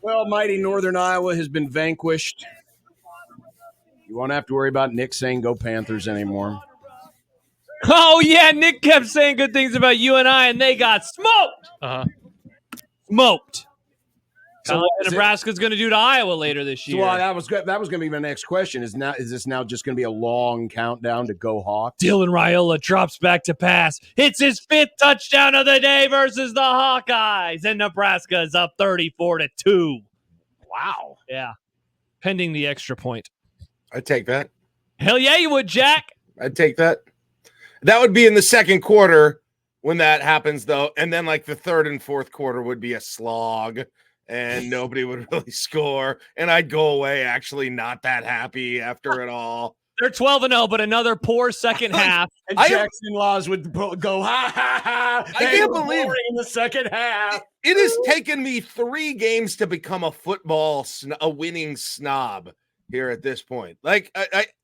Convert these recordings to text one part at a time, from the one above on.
Well, mighty Northern Iowa has been vanquished. You won't have to worry about Nick saying "Go Panthers" anymore. Oh, yeah, Nick kept saying good things about UNI, and they got smoked. Smoked. So Kind of what like is it? Nebraska's going to do to Iowa later this year. So that was going to be my next question. Is this now just going to be a long countdown to go Hawks? Dylan Raiola drops back to pass. Hits his 5th touchdown of the day versus the Hawkeyes, and Nebraska is up 34-2. Wow. Yeah. Pending the extra point. I'd take that. Hell yeah, you would, Jack. I'd take that. That would be in the second quarter when that happens, though. And then, like, the third and fourth quarter would be a slog, and nobody would really score. And I'd go away actually not that happy after it all. They're 12-0, but another poor second half. And Jackson Laws would go, ha, ha, ha. I can't believe in the second half. It has taken me 3 games to become a winning snob here at this point. Like,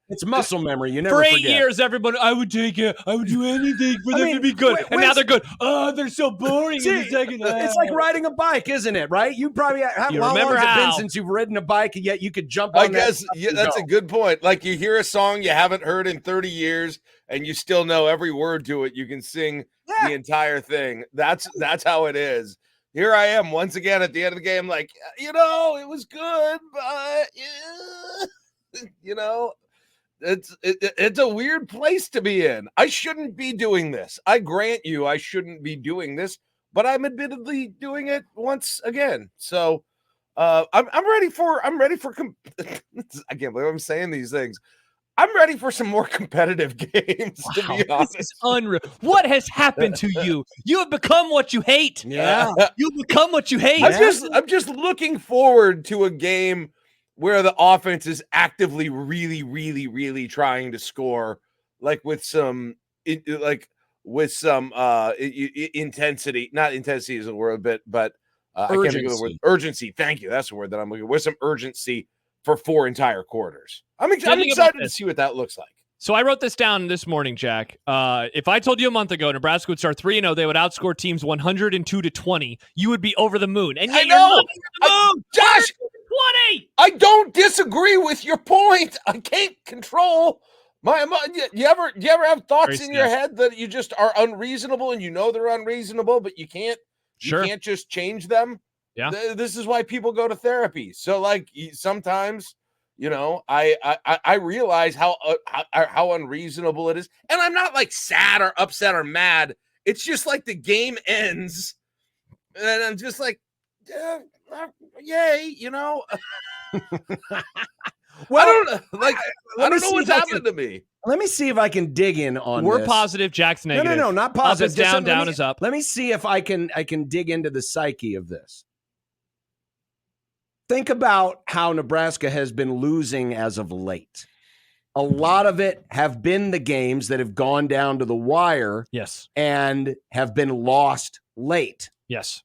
it's muscle memory. You never for 8 forget. years, everybody, I would take it. I would do anything for them to be good. And now they're good. Oh, they're so boring in the second half. It's like riding a bike, isn't it? Right? You probably how long has it been since you've ridden a bike, and yet you could jump on I guess that's a good point. Like, you hear a song you haven't heard in 30 years, and you still know every word to it. You can sing the entire thing. That's how it is. Here I am once again at the end of the game, like, it was good, but it's a weird place to be in. I shouldn't be doing this. I grant you, I shouldn't be doing this, but I'm admittedly doing it once again. So I'm ready for. I can't believe I'm saying these things. I'm ready for some more competitive games, to be honest. This is unreal. What has happened to you? You have become what you hate. Yeah. You've become what you hate. I'm just looking forward to a game where the offense is actively really, really, really trying to score, like with some intensity. Not intensity is a word, but I can't think of the word. Urgency. Thank you. That's the word that I'm looking for. With some urgency for 4 entire quarters. I'm excited to see what that looks like. So I wrote this down this morning, Jack. If I told you a month ago Nebraska would start 3-0, they would outscore teams 102-20, you would be over the moon. And yet you're not over the moon. Josh, 20. I don't disagree with your point. I can't control my. You ever have thoughts in your head that you just are unreasonable and you know they're unreasonable, but you can't just change them? Yeah. This is why people go to therapy. So, like, sometimes, I realize how unreasonable it is, and I'm not like sad or upset or mad. It's just like the game ends, and I'm just like, yay, Well, I don't know what's happened to me. Let me see if I can dig in on We're this. positive, Jack's negative. No, not positive. Up is down, down is up. Let me see if I can dig into the psyche of this. Think about how Nebraska has been losing as of late. A lot of it have been the games that have gone down to the wire. Yes. And have been lost late. Yes.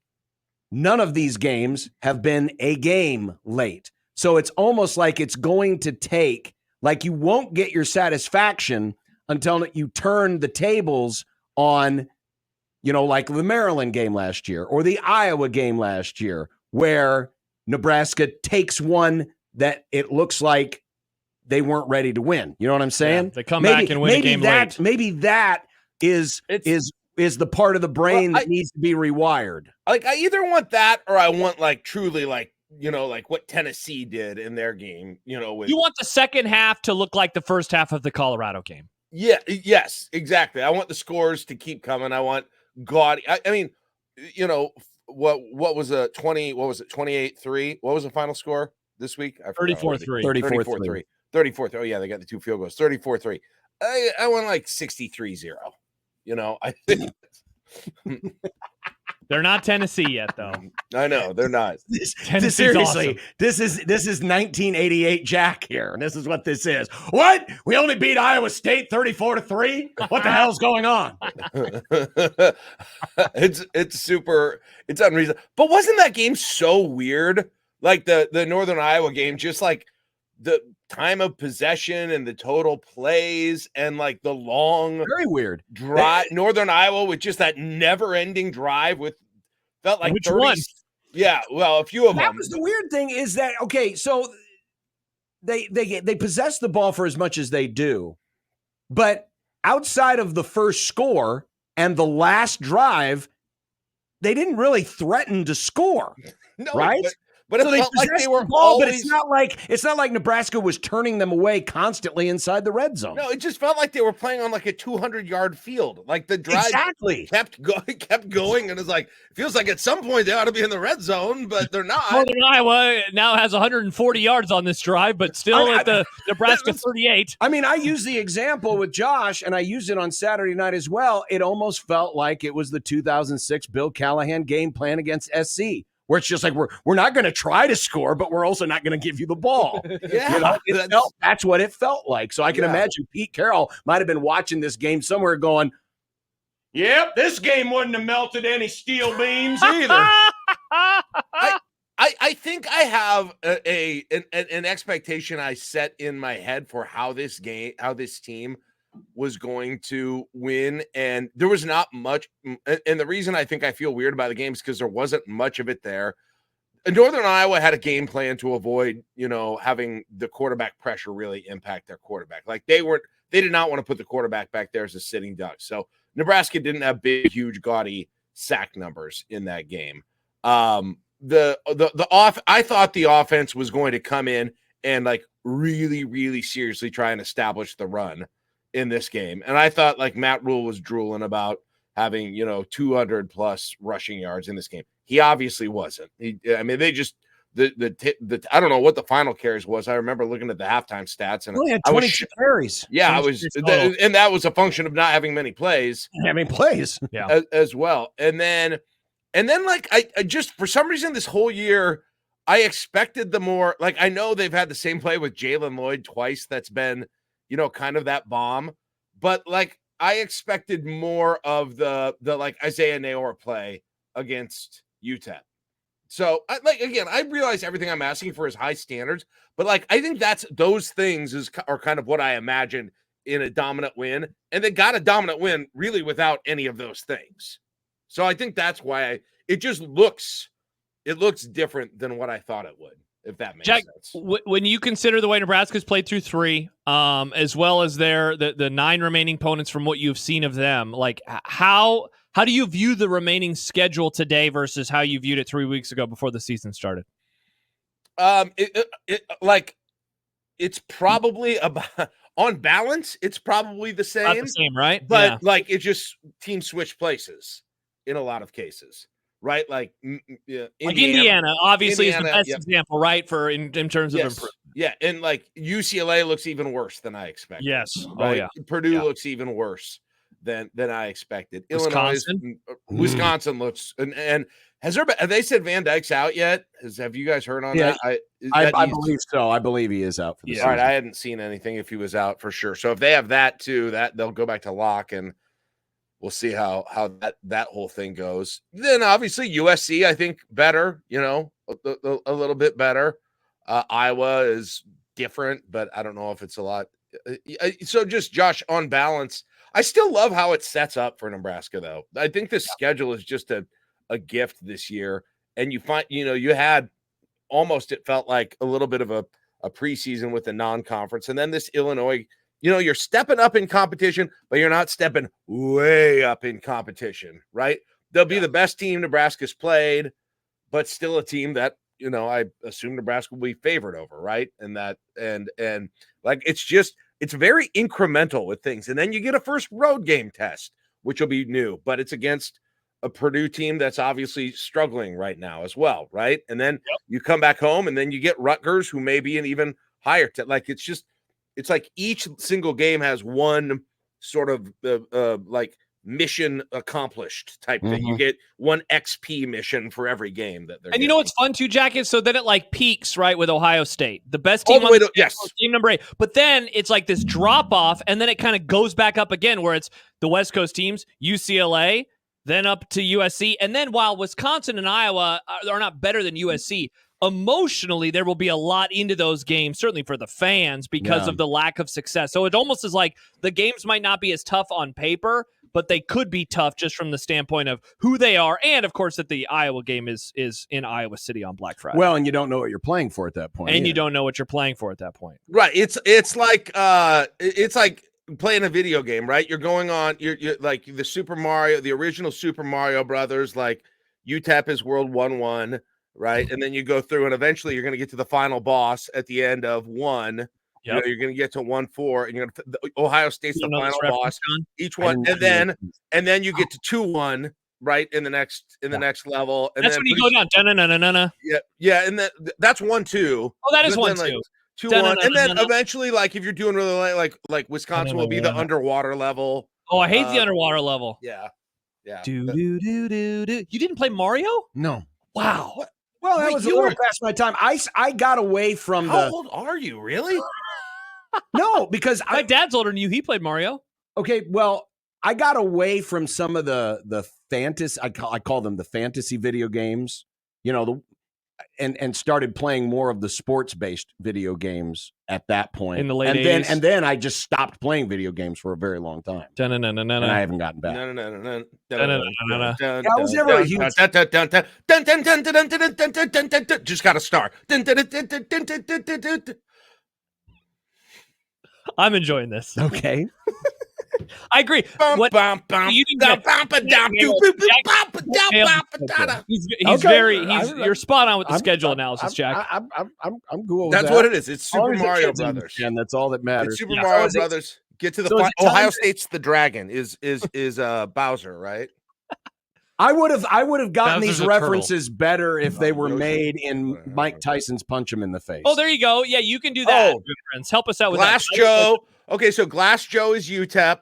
None of these games have been a game late. So it's almost like it's going to take, like, you won't get your satisfaction until you turn the tables on, like the Maryland game last year or the Iowa game last year, where Nebraska takes one that it looks like they weren't ready to win. You know what I'm saying? Yeah, they come back and win a game late. Maybe that is the part of the brain that needs to be rewired. Like, I either want that or I want, like, truly, like, like what Tennessee did in their game, you want the second half to look like the first half of the Colorado game. Yeah. Yes, exactly. I want the scores to keep coming. I want gaudy. I mean, what was a 20? What was it? 28-3. What was the final score this week? 34-3. 34-3. 34-3. Oh yeah, they got the 2 field goals. 34-3. I want like 63-0. I think they're not Tennessee yet, though. I know they're not. Seriously, awesome. This is 1988 Jack here, and this is what this is. What? We only beat Iowa State 34-3. What the hell's going on? It's super. It's unreasonable. But wasn't that game so weird? Like the Northern Iowa game, just like the time of possession and the total plays and like the long, very weird drive. Northern Iowa with just that never-ending drive with felt like Which 30, one? Yeah, well, a few of That them. was the weird thing is that, okay, so they possess the ball for as much as they do, but outside of the first score and the last drive, they didn't really threaten to score. No, right? but So it they felt like possessed they were the ball, always. but it's not like Nebraska was turning them away constantly inside the red zone. No, it just felt like they were playing on like a 200-yard field. Like the drive Exactly. kept going, and it's like it feels like at some point they ought to be in the red zone, but they're not. Northern Iowa now has 140 yards on this drive, but still at the Nebraska 38. I mean, I use the example with Josh, and I used it on Saturday night as well. It almost felt like it was the 2006 Bill Callahan game plan against SC, where it's just like we're not going to try to score, but we're also not going to give you the ball. Yeah, that's what it felt like. So I can imagine Pete Carroll might have been watching this game somewhere going, yep, this game wouldn't have melted any steel beams either. I think I have an expectation I set in my head for how this team was going to win, and there was not much. And the reason I think I feel weird about the game is because there wasn't much of it there. Northern Iowa had a game plan to avoid, having the quarterback pressure really impact their quarterback. Like they did not want to put the quarterback back there as a sitting duck. So Nebraska didn't have big, huge, gaudy sack numbers in that game. I thought the offense was going to come in and like really, really seriously try and establish the run in this game. And I thought like Matt Rule was drooling about having, 200 plus rushing yards in this game. He obviously wasn't. They just, I don't know what the final carries was. I remember looking at the halftime stats and had 22 carries. Yeah, and that was a function of not having many plays. Yeah. As well. And then like I just for some reason this whole year I expected the more like I know they've had the same play with Jalen Lloyd twice that's been kind of that bomb, but like I expected more of the like Isaiah Nayor play against UTEP. So I realize everything I'm asking for is high standards, but like I think those things are kind of what I imagined in a dominant win, and they got a dominant win really without any of those things. So I think that's why it looks different than what I thought it would, if that makes Jack, sense. When you consider the way Nebraska's played through three, as well as the 9 remaining opponents from what you've seen of them, like how do you view the remaining schedule today versus how you viewed it 3 weeks ago before the season started? It's probably about on balance, it's probably the same. Not the same, right? But like it just teams switch places in a lot of cases, right? Like Indiana obviously is the best example, right? For in terms of improvement. Yeah, and like UCLA looks even worse than I expected. Yes. Right? Oh yeah. Purdue looks even worse than I expected. Wisconsin looks and have they said Van Dyke's out yet? Have you guys heard on that? I believe so. I believe he is out for the season. All right, I hadn't seen anything if he was out for sure. So if they have that too, that they'll go back to lock, and we'll see how that whole thing goes. Then obviously USC, I think better. A little bit better. Iowa is different, but I don't know if it's a lot. So just Josh, on balance, I still love how it sets up for Nebraska, though. I think this schedule is just a gift this year. And you find, you had almost, it felt like a little bit of a preseason with the non-conference. And then this Illinois, you're stepping up in competition, but you're not stepping way up in competition, right? They'll be the best team Nebraska's played, but still a team that, I assume Nebraska will be favored over, right? And like, it's very incremental with things. And then you get a first road game test, which will be new, but it's against a Purdue team that's obviously struggling right now as well, right? And then you come back home, and then you get Rutgers, who may be an even higher it's like each single game has one sort of like mission accomplished type thing. You get one XP mission for every game that they're. And getting. What's fun too, Jack, is so then it like peaks right with Ohio State, the best team on team number 8. But then it's like this drop off, and then it kind of goes back up again, where it's the West Coast teams, UCLA, then up to USC, and then while Wisconsin and Iowa are not better than USC, emotionally there will be a lot into those games, certainly for the fans, because of the lack of success. So it almost is like the games might not be as tough on paper, but they could be tough just from the standpoint of who they are, and of course that the Iowa game is in Iowa City on Black Friday. Well, and you don't know what you're playing for at that point, and you don't know what you're playing for at that point. Right. It's like playing a video game, right? You're going on, you're like the original Super Mario Brothers, like UTEP is World 1-1, right? And then you go through, and eventually you're going to get to the final boss at the end of 1. You know, you're going to get to 1-4, and you're going to Ohio State's the final boss. Each one, and then you get to 2-1, right, in the next level. And that's then when you go down. Da-na-na-na-na. Yeah, and that's 1-2. Oh, that is 1-2. Like, 2-1, and then eventually, like if you're doing really like Wisconsin will be the underwater level. Oh, I hate the underwater level. Yeah. Do. You didn't play Mario? No. Wow. What? Well, that was a little past my time. I got away from How old are you, really? No, because my dad's older than you. He played Mario. Okay, well, I got away from some of the fantasy. I call them the fantasy video games. You know, and started playing more of the sports-based video games at that point. In the late 80s. And then I just stopped playing video games for a very long time. And I haven't gotten back. I was never a huge... Just got a star. I'm enjoying this. Okay. I agree. You're spot on with the schedule analysis, Jack. I'm cool with that. That's what it is. It's Super Mario Brothers, and that's all that matters. It's Super Mario Brothers. Get to the Ohio State's the dragon. Is Bowser, right? I would have gotten these references better if they were made in Mike Tyson's Punch Him in the Face. Oh, there you go. Yeah, you can do that. Friends, help us out with Glass Joe. Okay, so Glass Joe is UTEP.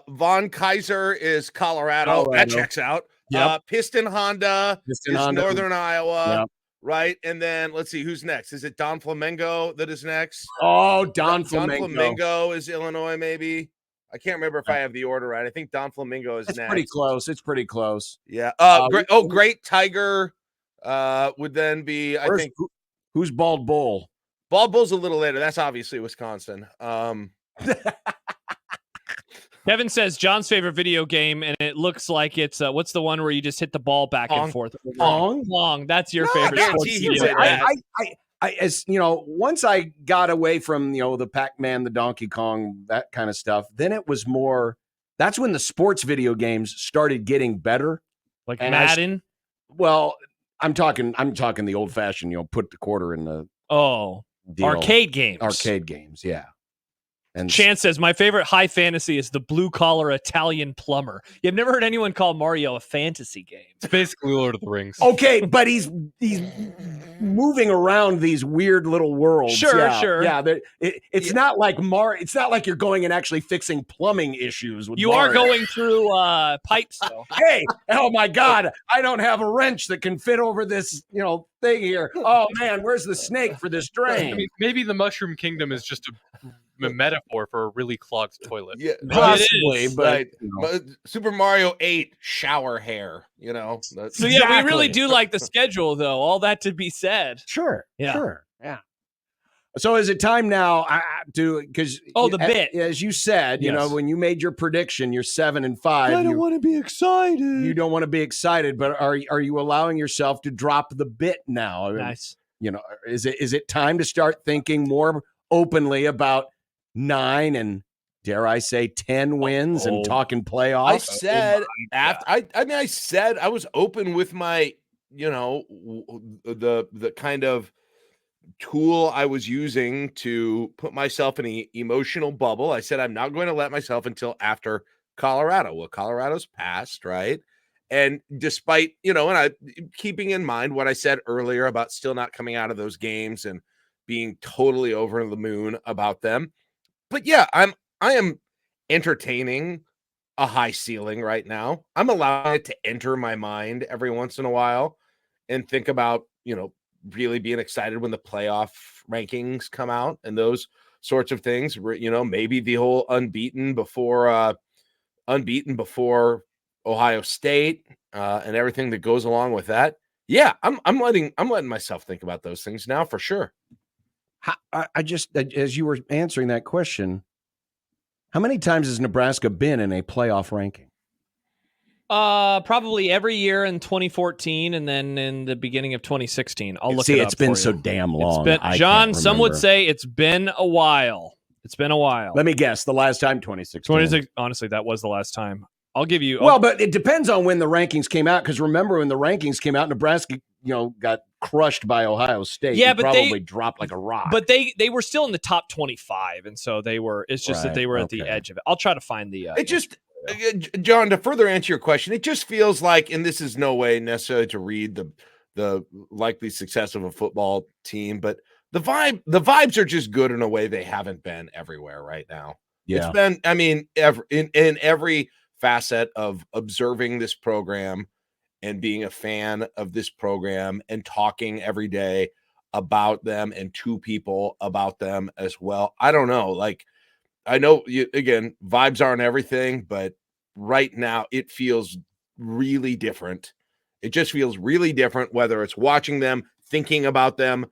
Von Kaiser is Colorado. That checks out. Yep. Piston Honda is Northern Iowa. Yep. Right, and then let's see who's next. Is it Don Flamingo that is next? Oh, Don Flamingo. Don Flamingo is Illinois, maybe. I can't remember if I have the order right. I think Don Flamingo is next. Pretty close. It's pretty close. Yeah. Great Tiger would then be. I think. Who's Bald Bull? Bald Bull's a little later. That's obviously Wisconsin. Kevin says John's favorite video game, and it looks like it's what's the one where you just hit the ball back and forth? Long. That's your favorite sports video. I as you know, once I got away from the Pac-Man, the Donkey Kong, that kind of stuff, then it was more. That's when the sports video games started getting better, like Madden. I'm talking the old-fashioned, put the quarter in the deal. Arcade games, yeah. And Chance says, my favorite high fantasy is the blue-collar Italian plumber. You've never heard anyone call Mario a fantasy game. It's basically Lord of the Rings. Okay, but he's moving around these weird little worlds. Sure. Yeah, it's not like It's not like you're going and actually fixing plumbing issues with You Mario. are going through pipes, though. Hey, oh my God, I don't have a wrench that can fit over this, thing here. Oh man, where's the snake for this drain? I mean, maybe the Mushroom Kingdom is just a metaphor for a really clogged toilet. Yeah, possibly, but Super Mario 8 shower hair, So yeah, we really do like the schedule, though. All that to be said. Sure. So is it time now because the bit, as you said, when you made your prediction, you're 7-5. I don't want to be excited. You don't want to be excited, but are you allowing yourself to drop the bit now? Nice. Is it time to start thinking more openly about 9 and dare I say 10 wins and talking playoffs? I said I said I was open with my the kind of tool I was using to put myself in an emotional bubble. I said I'm not going to let myself until after Colorado. Well, Colorado's passed, right? And despite and I keeping in mind what I said earlier about still not coming out of those games and being totally over the moon about them. But yeah, I am entertaining a high ceiling right now. I'm allowing it to enter my mind every once in a while and think about, really being excited when the playoff rankings come out and those sorts of things. Maybe the whole unbeaten before Ohio State and everything that goes along with that. Yeah, I'm letting myself think about those things now for sure. I just, as you were answering that question, How many times has Nebraska been in a playoff ranking? Probably every year in 2014 and then in the beginning of 2016. I'll look it up. It's been for so you. damn long. John, some would say it's been a while. It's been a while. Let me guess. The last time, 2016. Honestly, that was the last time. I'll give you. Well, but it depends on when the rankings came out. Because remember, when the rankings came out, Nebraska, got crushed by Ohio State. Yeah, but probably dropped like a rock. But they were still in the top 25, and so they were. It's just that they were at the edge of it. I'll try to find the. It just, John, to further answer your question, it just feels like, and this is no way necessarily to read the likely success of a football team, but the vibes are just good in a way they haven't been everywhere right now. Yeah. It's been, I mean, in every facet of observing this program and being a fan of this program and talking every day about them and to people about them as well. I don't know. Like, I know again, vibes aren't everything, but right now it feels really different. It just feels really different, whether it's watching them, thinking about them,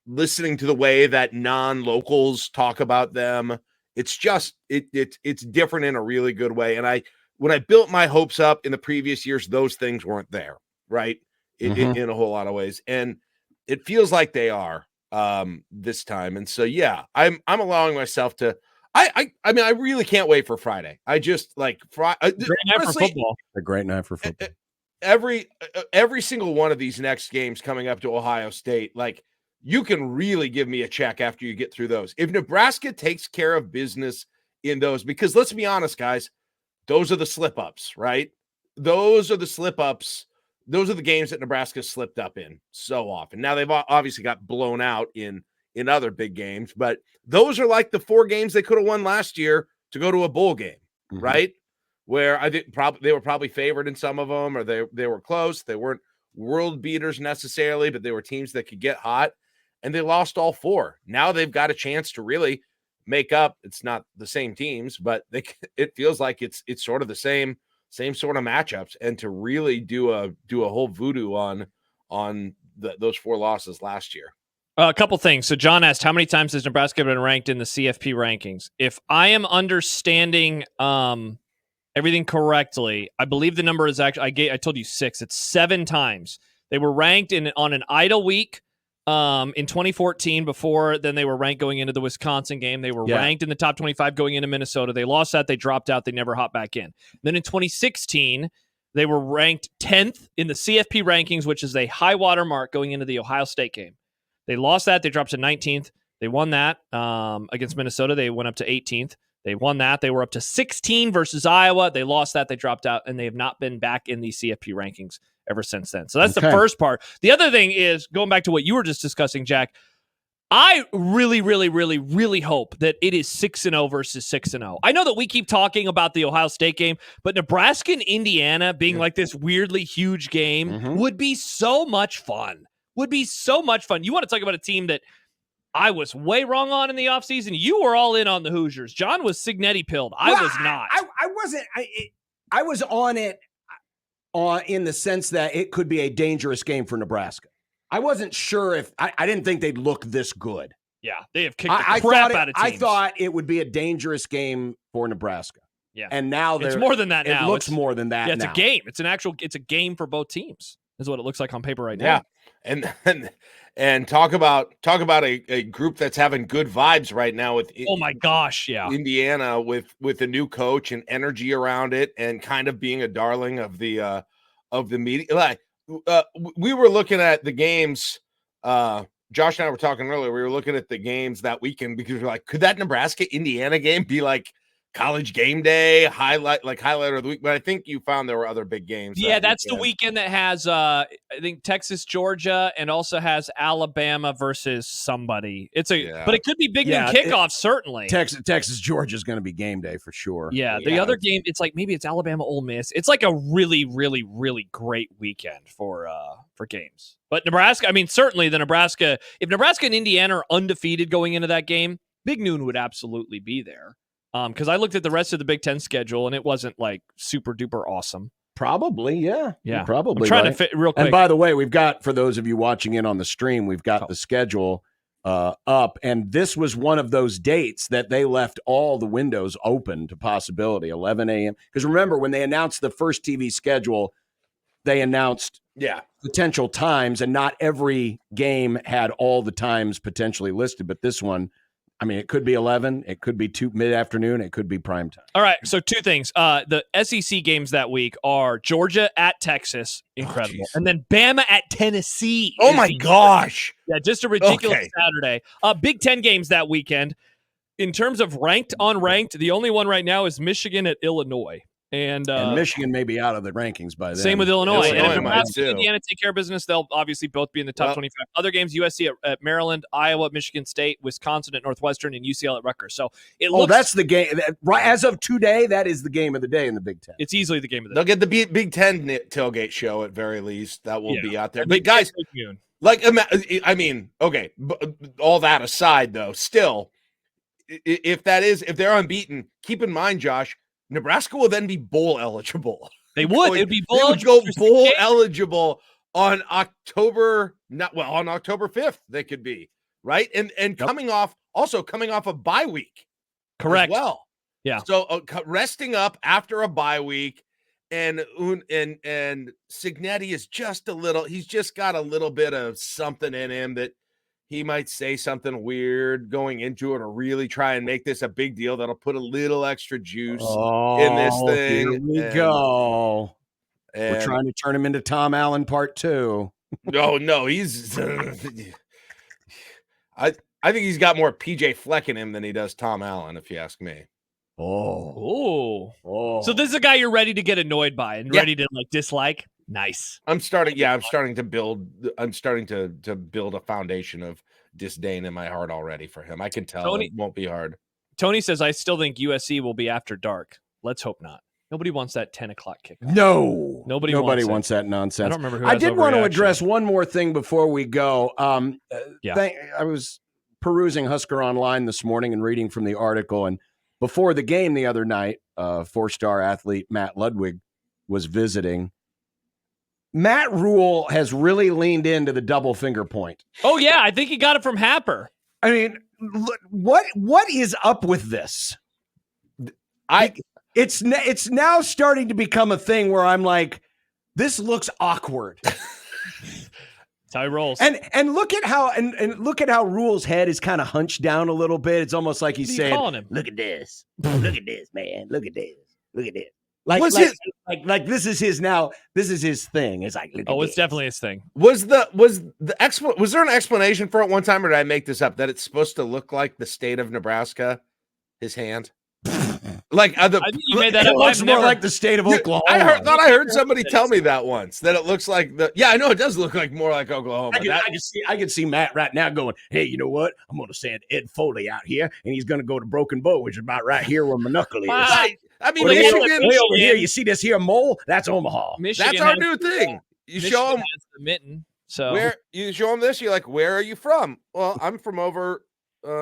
listening to the way that non-locals talk about them. It's just, it's different in a really good way. And when I built my hopes up in the previous years, those things weren't there, right? In a whole lot of ways. And it feels like they are this time. And so, yeah, I'm allowing myself to, I mean, I really can't wait for Friday. I just like great night for football. A great night for football. Every single one of these next games coming up to Ohio State, like, you can really give me a check after you get through those. If Nebraska takes care of business in those, because let's be honest, guys, those are the slip-ups, right? Those are the slip-ups. Those are the games that Nebraska slipped up in so often. Now, they've obviously got blown out in other big games, but those are like the 4 games they could have won last year to go to a bowl game, right? Where I think they were probably favored in some of them, or they were close. They weren't world beaters necessarily, but they were teams that could get hot, and they lost all 4. Now they've got a chance to really make up. It's not the same teams, but it feels like it's sort of the same sort of matchups, and to really do a whole voodoo on those 4 losses last year. A couple things. So John asked, how many times has Nebraska been ranked in the CFP rankings? If I am understanding everything correctly, I believe the number is actually, I told you 6. It's 7 times. They were ranked on an idle week in 2014. Before then, they were ranked going into the Wisconsin game. They were ranked in the top 25 going into Minnesota. They lost that. They dropped out. They never hopped back in. Then in 2016, they were ranked 10th in the CFP rankings, which is a high water mark going into the Ohio State game. They lost that. They dropped to 19th. They won that against Minnesota. They went up to 18th. They won that. They were up to 16 versus Iowa. They lost that. They dropped out, and they have not been back in the CFP rankings ever since then. So that's the first part. The other thing is, going back to what you were just discussing, Jack, I really, really, really, really hope that it is 6-0 versus 6-0. I know that we keep talking about the Ohio State game, but Nebraska and Indiana being like this weirdly huge game would be so much fun. Would be so much fun. You want to talk about a team that I was way wrong on in the offseason? You were all in on the Hoosiers. John was Signetti pilled. I was not. I wasn't. I was on it in the sense that it could be a dangerous game for Nebraska. I wasn't sure if I didn't think they'd look this good. Yeah, they have kicked the crap out of teams. I thought it would be a dangerous game for Nebraska. Yeah, and now it's more than that. Now it looks more than that. Yeah, it's now. A game. It's a game for both teams. Is what it looks like on paper right now. Yeah, and talk about a group that's having good vibes right now with. Oh my gosh, yeah, Indiana with a new coach and energy around it, and kind of being a darling of the media. Like we were looking at the games. Josh and I were talking earlier. We were looking at the games that weekend because we're like, could that Nebraska Indiana game be like College Game Day highlight of the week? But I think you found there were other big games. Yeah, that's the weekend that has I think Texas, Georgia, and also has Alabama versus somebody. But it could be big noon kickoff, certainly. Texas, Georgia is going to be game day for sure. Yeah, the other game, it's like maybe it's Alabama, Ole Miss. It's like a really, really, really great weekend for games. But Nebraska, I mean, certainly if Nebraska and Indiana are undefeated going into that game, big noon would absolutely be there. Because I looked at the rest of the Big Ten schedule and it wasn't like super duper awesome. Probably, yeah. Yeah. Probably. I'm trying to fit real quick. And by the way, we've got, for those of you watching in on the stream, we've got the schedule up. And this was one of those dates that they left all the windows open to possibility, 11 a.m. Because remember, when they announced the first TV schedule, they announced potential times, and not every game had all the times potentially listed. But this one, I mean, it could be 11, it could be mid-afternoon, it could be prime time. All right, so two things. The SEC games that week are Georgia at Texas, incredible, and then Bama at Tennessee. Oh my gosh! Yeah, just a ridiculous Saturday. Big Ten games that weekend. In terms of ranked, unranked, the only one right now is Michigan at Illinois. And Michigan may be out of the rankings by then. Same with Illinois. And if Nebraska and Indiana take care of business, they'll obviously both be in the top 25. Other games, USC at Maryland, Iowa at Michigan State, Wisconsin at Northwestern, and UCL at Rutgers. So it looks. That's the game. Right as of today, that is the game of the day in the Big Ten. It's easily the game of the day. They'll get the Big Ten tailgate show at very least. That will be out there. But guys, like, I mean, okay, all that aside, though, still, if they're unbeaten, keep in mind, Josh, Nebraska will then be bowl eligible. They would. They'd be bowl eligible. They would go bowl eligible on October 5th. They could be right, and coming off a bye week. Correct. Well, yeah. So resting up after a bye week, and Cignetti is just a little. He's just got a little bit of something in him that he might say something weird going into it, or really try and make this a big deal that'll put a little extra juice in this thing. Here we go. We're trying to turn him into Tom Allen Part 2. No, he's. I think he's got more PJ Fleck in him than he does Tom Allen, if you ask me. Oh. So this is a guy you're ready to get annoyed by and ready to dislike. Nice. I'm starting to build a foundation of disdain in my heart already for him. I can tell it won't be hard. Tony says, I still think USC will be after dark. Let's hope not. Nobody wants that 10 o'clock kickoff. No. Nobody wants that nonsense. I don't remember who I did want to address one more thing before we go. I was perusing Husker Online this morning and reading from the article, and before the game the other night, 4-star athlete Matt Ludwig was visiting. Matt Rule has really leaned into the double finger point. Oh, yeah. I think he got it from Happer. I mean, what is up with this? It's now starting to become a thing where I'm like, this looks awkward. That's how he rolls. And look at how look at how Rule's head is kind of hunched down a little bit. It's almost like he's saying, "Look at this. Look at this, man. Look at this. Look at this." Like this is his now. This is his thing. It's like, it's definitely his thing. Was there an explanation for it one time, or did I make this up? That it's supposed to look like the state of Nebraska, his hand. I think you made that up. It looks more like the state of Oklahoma. I heard somebody tell me that once, that it looks like I know it does look like more like Oklahoma. I can see Matt right now going, hey, you know what? I'm going to send Ed Foley out here, and he's going to go to Broken Bow, which is about right here where my knuckle is. Right. I mean, Michigan over here. You see this here mole? That's Omaha. That's our new thing. You show them the mitten. So where you show them this, you're like, where are you from? Well, I'm from over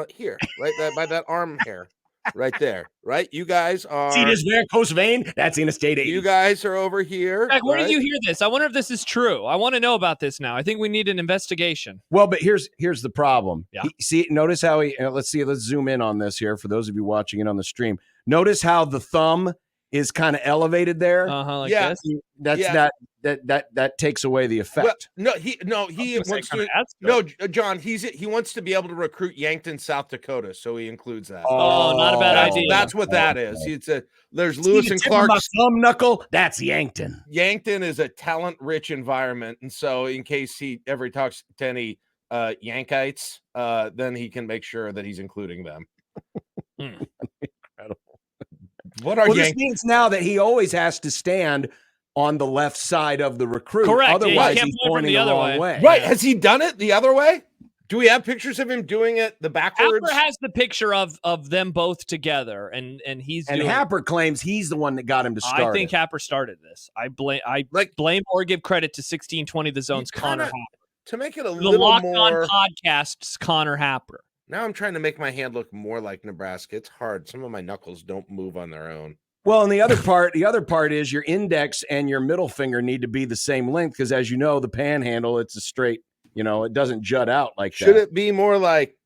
here, right by that arm hair. Right there, right? You guys are. See this varicose vein? That's Interstate 80. You guys are over here. Jack, where did you hear this? I wonder if this is true. I want to know about this now. I think we need an investigation. Well, but here's the problem. Yeah. Notice how let's zoom in on this here for those of you watching it on the stream. Notice how the thumb is kind of elevated there. Like this. That takes away the effect. Well, he wants to. No, John, he wants to be able to recruit Yankton, South Dakota, so he includes that. Oh, not a bad idea. That's what that is. There's Lewis and Clark. Thumb knuckle. That's Yankton. Yankton is a talent-rich environment, and so in case he ever talks to any Yankites, then he can make sure that he's including them. Incredible. This means now that he always has to stand on the left side of the recruit. Correct. Otherwise, he's pointing the wrong way. Right. Has he done it the other way? Do we have pictures of him doing it the backwards? Happer has the picture of them both together, and he's doing Happer claims he's the one that got him to start. I think Happer started this. I blame or give credit to 1620 The Zone's Connor Happer. To make it a the little Locked more On Podcast's Connor Happer. Now I'm trying to make my hand look more like Nebraska. It's hard. Some of my knuckles don't move on their own. Well, and the other part is your index and your middle finger need to be the same length because, as you know, the panhandle, it's a straight You know, it doesn't jut out like Should that. it be more like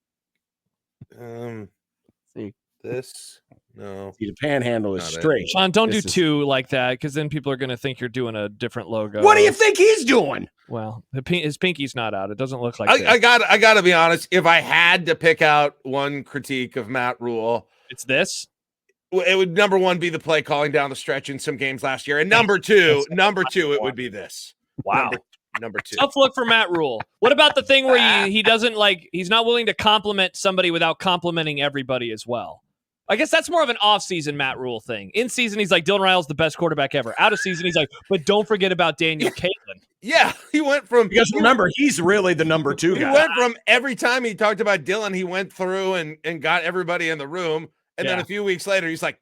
See. this? No. See, the panhandle is Not it. straight. Sean, don't This do is- two like that, because then people are going to think you're doing a different logo. What do you think he's doing? Well, his pinky's not out. It doesn't look like I got to be honest. If I had to pick out one critique of Matt Rule, it's this. it would number one be the play calling down the stretch in some games last year, and number two, it would be this. Wow. Number two. Tough look for Matt Rule. What about the thing where he doesn't he's not willing to compliment somebody without complimenting everybody as well? I guess that's more of an off-season Matt Rule thing. In season, he's like, Dylan Raio's the best quarterback ever. Out of season, he's like, but don't forget about Daniel Caitlin. Yeah, he went from Because remember, he's really the number 2 he guy. went from every time he talked about Dylan, he went through and got everybody in the room, and then a few weeks later, he's like,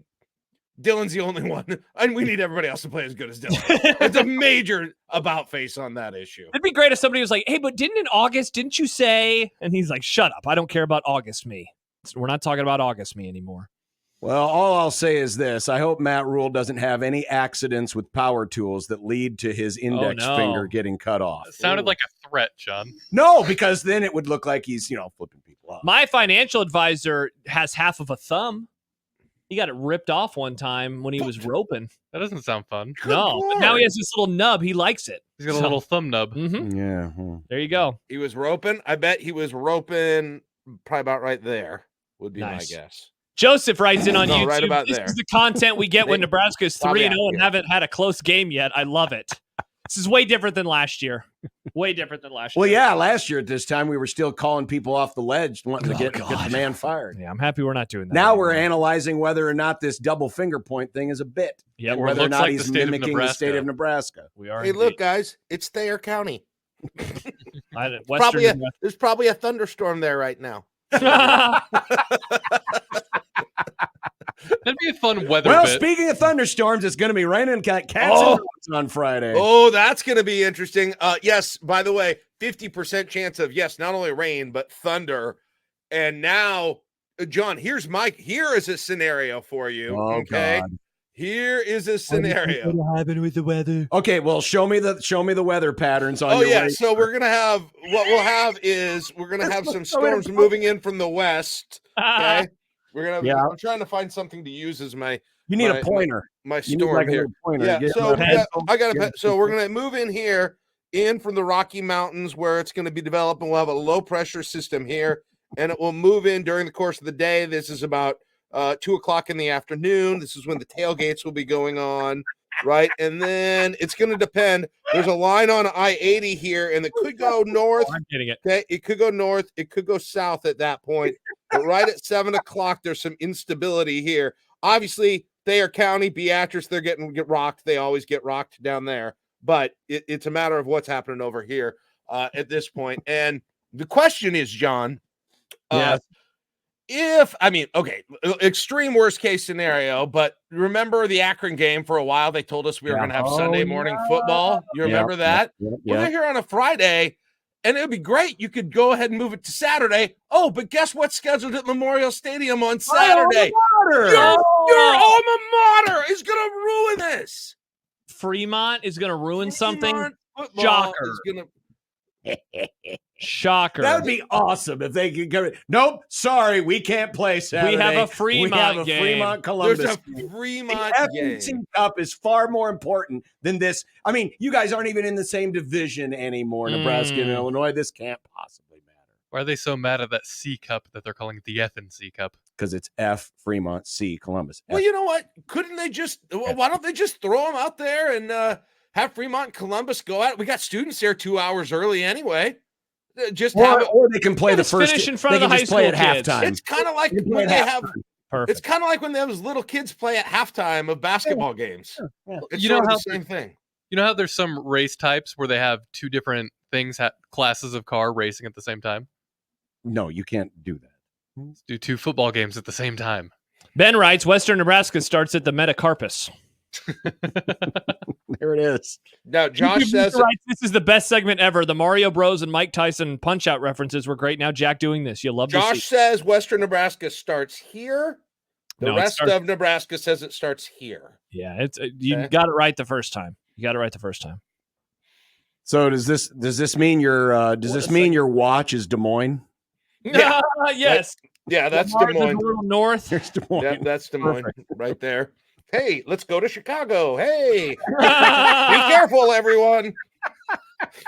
Dylan's the only one, and we need everybody else to play as good as Dylan. It's a major about face on that issue. It'd be great if somebody was like, hey, but didn't you say? And he's like, shut up. I don't care about August me. We're not talking about August me anymore. Well, all I'll say is this. I hope Matt Rule doesn't have any accidents with power tools that lead to his index finger getting cut off. It sounded like a threat, John. No, because then it would look like he's, flipping people off. My financial advisor has half of a thumb. He got it ripped off one time when he was roping. That doesn't sound fun. No, but now he has this little nub. He likes it. He's got a little thumb nub. Mm-hmm. Yeah. There you go. He was roping. I bet he was roping probably about right there would be Nice. my guess. Joseph writes in on YouTube. Right about this there. is the content we get when Nebraska is 3-0 and here. haven't had a close game yet. I love it. This is way different than last year. Way different than last year. Well, yeah, last year at this time, we were still calling people off the ledge, wanting to get the man fired. Yeah, I'm happy we're not doing that. Now anymore. we're analyzing whether or not this double finger point thing is a bit. Yeah, and or whether or looks not like he's the state of mimicking the state of Nebraska. We are. Hey, look, guys, it's Thayer County. There's probably a thunderstorm there right now. That'd be a fun weather Well, bit. speaking of thunderstorms, it's going to be raining cats and dogs on Friday. Oh, that's going to be interesting. Yes, by the way, 50% chance of, not only rain, but thunder. And now, John, here is a scenario for you. Oh, okay. God. Here is a scenario. What happened with the weather? Okay, well, show me the weather patterns on your way. So we're gonna have some storms moving in from the west. Okay. I'm trying to find something to use as my You need a pointer. My You need storm like a here. little pointer. Yeah, Get so my head- so we're gonna move in from the Rocky Mountains where it's going to be developed, and we'll have a low pressure system here, and it will move in during the course of the day. This is about 2:00 in the afternoon. This is when the tailgates will be going on, right? And then it's going to depend. There's a line on I-80 here, and it could go north. I'm getting it. Okay, it could go north. It could go south at that point. But right at 7:00, there's some instability here. Obviously, Thayer County, Beatrice, they're get rocked. They always get rocked down there. But it's a matter of what's happening over here at this point. And the question is, John, extreme worst case scenario, but remember the Akron game for a while? They told us we were going to have Sunday morning football. You remember that? Yeah. We're here on a Friday, and it would be great. You could go ahead and move it to Saturday. Oh, but guess what's scheduled at Memorial Stadium on Saturday? Your alma mater is going to ruin this. Fremont is going to ruin something. Shocker. Shocker. That would be awesome if they could go. Nope, sorry, we can't play Saturday. We have a Fremont game. Fremont Columbus. There's a Fremont the game. FNC Cup is far more important than this. I mean, you guys aren't even in the same division anymore, Nebraska and Illinois. This can't possibly matter. Why are they so mad at that C Cup that they're calling it the FNC Cup? Because it's F, Fremont, C, Columbus. Well, you know what? Couldn't they just? Why don't they just throw them out there and have Fremont and Columbus go at it? We got students there 2 hours early anyway. Or they can play the first. Finish in front of the high school play at kids. halftime. It's kind of like when they have. It's kind of like when those little kids play at halftime of basketball games. Yeah. It's You know sort of how- the same thing. You know how there's some race types where they have two different things, classes of car racing at the same time? No, you can't do that. Let's do two football games at the same time. Ben writes, Western Nebraska starts at the Metacarpus. There it is. Now, Josh says writes, this is the best segment ever. The Mario Bros and Mike Tyson punch-out references were great. Now Jack doing this. You'll love to see. Josh says Western Nebraska starts here. The rest of Nebraska says it starts here. Yeah, you got it right the first time. So does this mean your watch is Des Moines? Yeah. Yes. Yeah, that's Mars Des is a Moines. little north. There's Des Moines. Yeah, that's Des Moines right there. Hey, let's go to Chicago. Hey, be Be careful, everyone. A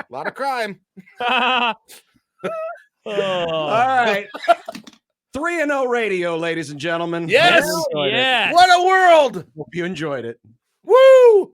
lot of crime. All right. 3-0 radio, ladies and gentlemen. Yes. Hope you enjoyed it. Yes. What a world. Hope you enjoyed it. Woo!